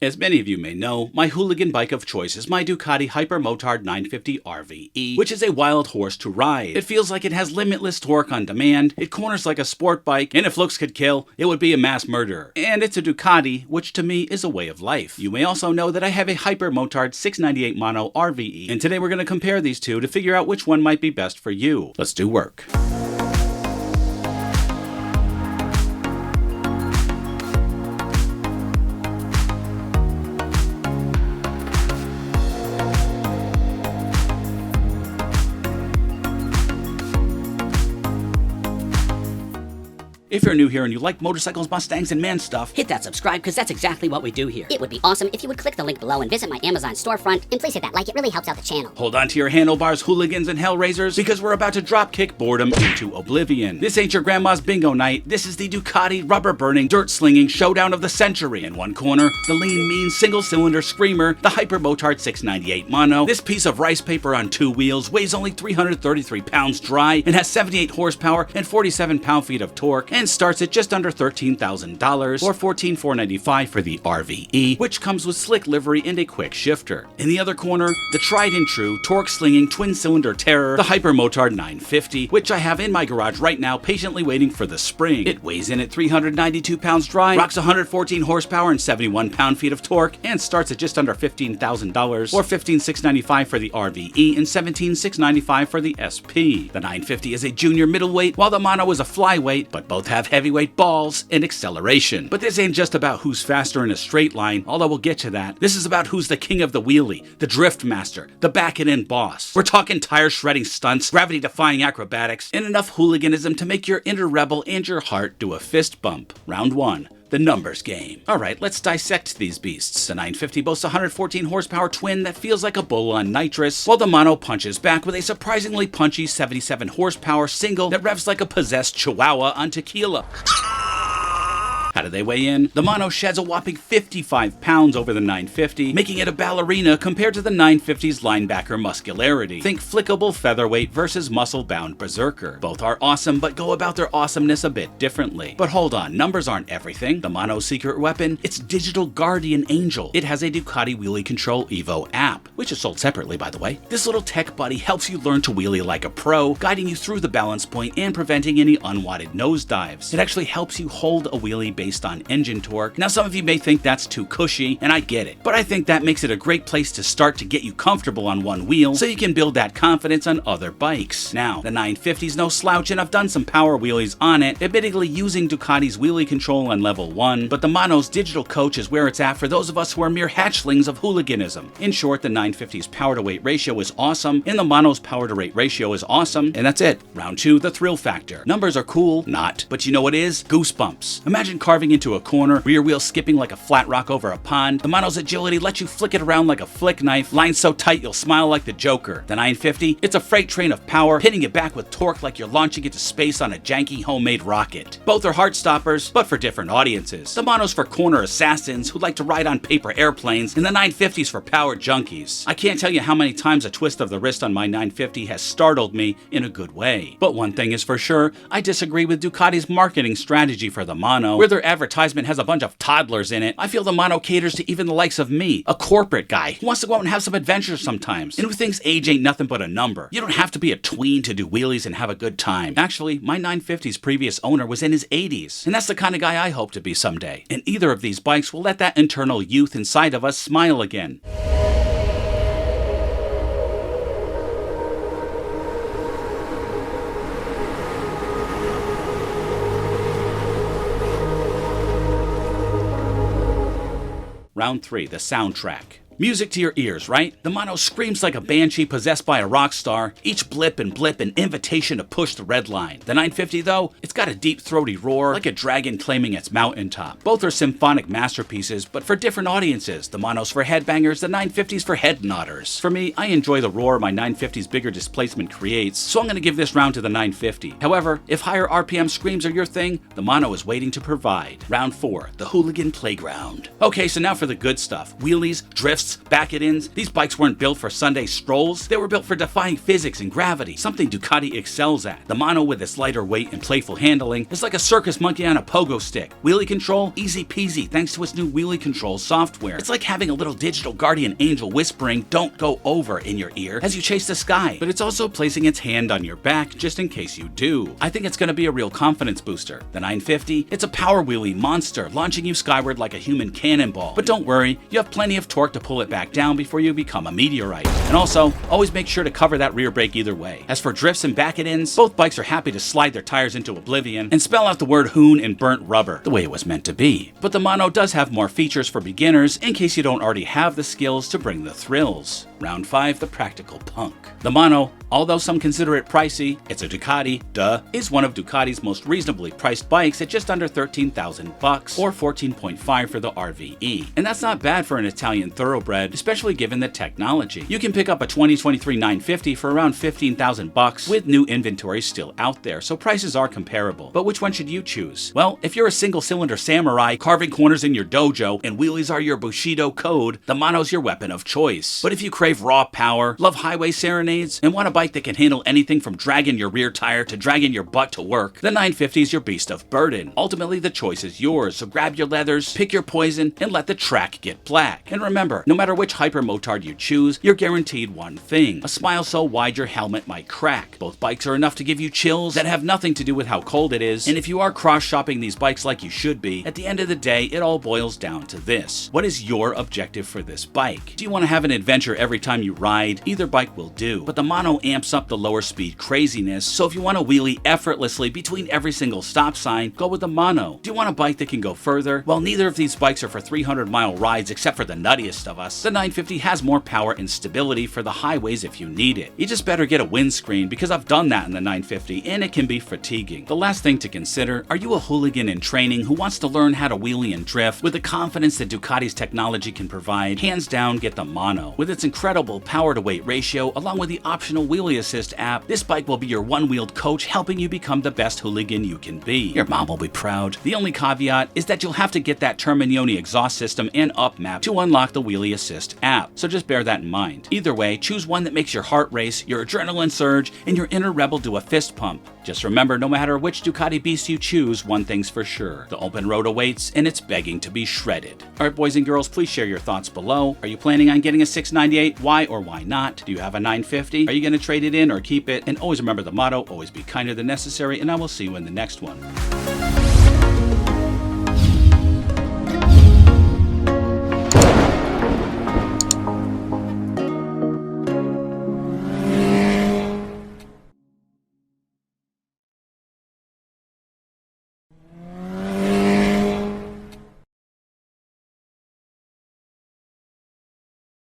As many of you may know, my hooligan bike of choice is my Ducati Hypermotard 950 RVE, which is a wild horse to ride. It feels like it has limitless torque on demand, it corners like a sport bike, and if looks could kill, it would be a mass murderer. And it's a Ducati, which to me is a way of life. You may also know that I have a Hypermotard 698 Mono RVE, and today we're going to compare these two to figure out which one might be best for you. Let's do work. If you're new here and you like motorcycles, Mustangs, and man stuff, hit that subscribe because that's exactly what we do here. It would be awesome if you would click the link below and visit my Amazon storefront. And please hit that like, it really helps out the channel. Hold on to your handlebars, hooligans and hellraisers, because we're about to drop kick boredom into oblivion. This ain't your grandma's bingo night. This is the Ducati rubber-burning, dirt-slinging showdown of the century. In one corner, the lean, mean, single-cylinder screamer, the Hypermotard 698 Mono. This piece of rice paper on two wheels weighs only 333 pounds dry and has 78 horsepower and 47 pound-feet of torque and starts at just under $13,000 or $14,495 for the RVE, which comes with slick livery and a quick shifter. In the other corner, the tried and true torque-slinging twin-cylinder terror, the Hypermotard 950, which I have in my garage right now patiently waiting for the spring. It weighs in at 392 pounds dry, rocks 114 horsepower and 71 pound-feet of torque, and starts at just under $15,000 or $15,695 for the RVE and $17,695 for the SP. The 950 is a junior middleweight, while the Mono is a flyweight, but both have heavyweight balls and acceleration. But this ain't just about who's faster in a straight line, although we'll get to that. This is about who's the king of the wheelie, the drift master, the back-and-in boss. We're talking tire-shredding stunts, gravity-defying acrobatics, and enough hooliganism to make your inner rebel and your heart do a fist bump. Round one. The numbers game. Alright, let's dissect these beasts. The 950 boasts a 114 horsepower twin that feels like a bull on nitrous, while the Mono punches back with a surprisingly punchy 77 horsepower single that revs like a possessed chihuahua on tequila. How do they weigh in? The Mono sheds a whopping 55 pounds over the 950, making it a ballerina compared to the 950's linebacker muscularity. Think flickable featherweight versus muscle-bound berserker. Both are awesome, but go about their awesomeness a bit differently. But hold on, numbers aren't everything. The Mono's secret weapon? Its digital guardian angel. It has a Ducati Wheelie Control Evo app, which is sold separately, by the way. This little tech buddy helps you learn to wheelie like a pro, guiding you through the balance point and preventing any unwanted nosedives. It actually helps you hold a wheelie based on engine torque. Now some of you may think that's too cushy, and I get it, but I think that makes it a great place to start to get you comfortable on one wheel so you can build that confidence on other bikes. Now, the 950's no slouch and I've done some power wheelies on it, admittedly using Ducati's wheelie control on level 1, but the Mono's digital coach is where it's at for those of us who are mere hatchlings of hooliganism. In short, the 950's power to weight ratio is awesome, and the Mono's power to rate ratio is awesome, and that's it. Round 2, the thrill factor. Numbers are cool, not, but you know what is? Goosebumps. Imagine carving into a corner, rear wheel skipping like a flat rock over a pond. The Mono's agility lets you flick it around like a flick knife, lines so tight you'll smile like the Joker. The 950, it's a freight train of power, hitting it back with torque like you're launching it to space on a janky homemade rocket. Both are heart stoppers, but for different audiences. The Mono's for corner assassins who like to ride on paper airplanes, and the 950's for power junkies. I can't tell you how many times a twist of the wrist on my 950 has startled me in a good way. But one thing is for sure, I disagree with Ducati's marketing strategy for the Mono, where their advertisement has a bunch of toddlers in it. I feel the Mono caters to even the likes of me, a corporate guy who wants to go out and have some adventures sometimes, and who thinks age ain't nothing but a number. You don't have to be a tween to do wheelies and have a good time. Actually, my 950's previous owner was in his 80s, and that's the kind of guy I hope to be someday. And either of these bikes will let that internal youth inside of us smile again. Round 3, the soundtrack. Music to your ears, right? The Mono screams like a banshee possessed by a rock star, each blip and blip an invitation to push the red line. The 950 though, it's got a deep throaty roar like a dragon claiming its mountaintop. Both are symphonic masterpieces, but for different audiences. The Mono's for headbangers, the 950's for head nodders. For me, I enjoy the roar my 950's bigger displacement creates, so I'm gonna give this round to the 950. However, if higher RPM screams are your thing, the Mono is waiting to provide. Round 4, the Hooligan Playground. Okay, so now for the good stuff. Wheelies, drifts, boosts, back-it-ins. These bikes weren't built for Sunday strolls. They were built for defying physics and gravity, something Ducati excels at. The mono, with its lighter weight and playful handling, is like a circus monkey on a pogo stick. Wheelie control? Easy peasy thanks to its new wheelie control software. It's like having a little digital guardian angel whispering, "Don't go over," in your ear as you chase the sky. But it's also placing its hand on your back just in case you do. I think it's going to be a real confidence booster. The 950? It's a power wheelie monster, launching you skyward like a human cannonball. But don't worry, you have plenty of torque to pull it back down before you become a meteorite. And also, always make sure to cover that rear brake either way. As for drifts and back-it-ins, both bikes are happy to slide their tires into oblivion and spell out the word hoon in burnt rubber, the way it was meant to be. But the mono does have more features for beginners in case you don't already have the skills to bring the thrills. Round 5, the practical punk. The mono, although some consider it pricey, it's a Ducati, is one of Ducati's most reasonably priced bikes at just under 13,000 bucks, or 14.5 for the RVE. And that's not bad for an Italian thoroughbred, especially given the technology. You can pick up a 2023 950 for around 15,000 bucks, with new inventory still out there, so prices are comparable. But which one should you choose? Well, if you're a single-cylinder samurai carving corners in your dojo and wheelies are your Bushido code, the mono's your weapon of choice. But if you crave raw power, love highway serenades, and want a bike that can handle anything from dragging your rear tire to dragging your butt to work, the 950 is your beast of burden. Ultimately, the choice is yours, so grab your leathers, pick your poison, and let the track get black. And remember, no matter which Hypermotard you choose, you're guaranteed one thing: a smile so wide your helmet might crack. Both bikes are enough to give you chills that have nothing to do with how cold it is, and if you are cross-shopping these bikes like you should be, at the end of the day, it all boils down to this: what is your objective for this bike? Do you want to have an adventure every time you ride? Either bike will do, but the mono amps up the lower speed craziness, so if you want to wheelie effortlessly between every single stop sign, go with the mono. Do you want a bike that can go further? Well, neither of these bikes are for 300-mile rides except for the nuttiest of us. The 950 has more power and stability for the highways if you need it. You just better get a windscreen, because I've done that in the 950 and it can be fatiguing. The last thing to consider: are you a hooligan in training who wants to learn how to wheelie and drift with the confidence that Ducati's technology can provide? Hands down, get the mono. With its incredible power to weight ratio, along with the optional wheelie assist app, this bike will be your one-wheeled coach, helping you become the best hooligan you can be. Your mom will be proud. The only caveat is that you'll have to get that Terminioni exhaust system and up map to unlock the wheelie assist app, so just bear that in mind. Either way, choose one that makes your heart race, your adrenaline surge, and your inner rebel do a fist pump. Just remember, no matter which Ducati beast you choose, one thing's for sure: the open road awaits, and it's begging to be shredded. Alright, boys and girls, please share your thoughts below. Are you planning on getting a 698? Why or why not? Do you have a 950? Are you going to trade it in or keep it? And always remember the motto: always be kinder than necessary, and I will see you in the next one.